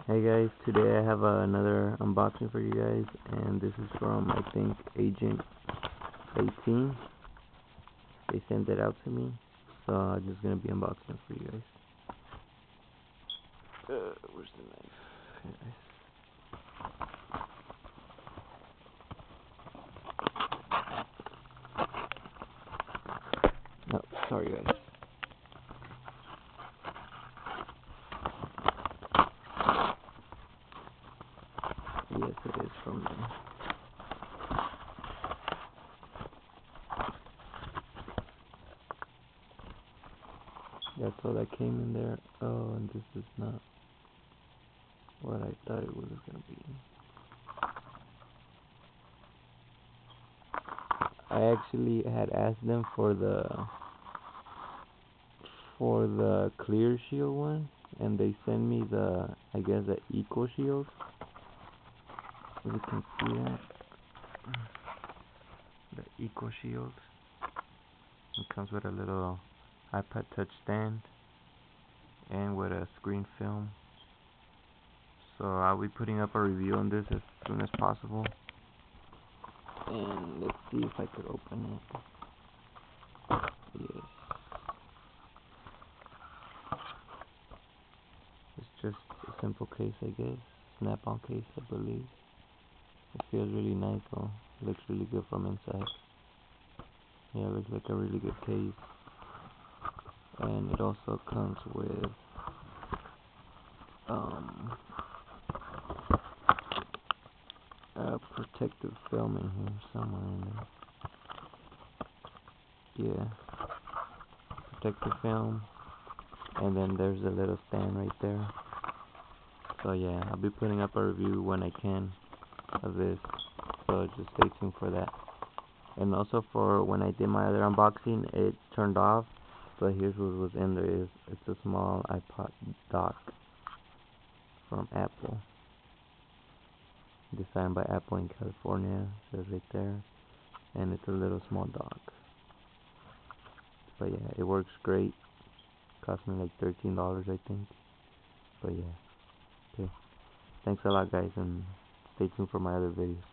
Hey guys, today I have another unboxing for you guys, and this is from, I think, Agent 18. They sent it out to me, so I'm just gonna be unboxing it for you guys. Where's the knife? Here, guys. No, sorry guys. Yes, it is from them. That's all that came in there. Oh, and this is not what I thought it was gonna be. I actually had asked them for the clear shield one, and they sent me I guess the eco shield. If you can see that, the eco shield. It comes with a little iPad touch stand and with a screen film. So I'll be putting up a review on this as soon as possible. And let's see if I could open it. Yes. It's just a simple case, I guess. Snap-on case, I believe. It feels really nice though. Looks really good from inside. Yeah, it looks like a really good case. And it also comes with a protective film in here somewhere in there. Yeah, protective film. And then there's a little stand right there. So yeah, I'll be putting up a review when I can of this. So just stay tuned for that. And also for when I did my other unboxing, it turned off. But here's what was in there. It's a small iPod dock from Apple. Designed by Apple in California. It says right there. And it's a little small dock. But yeah, it works great. Cost me like $13, I think. But yeah. Okay. Thanks a lot, guys, and stay tuned for my other videos.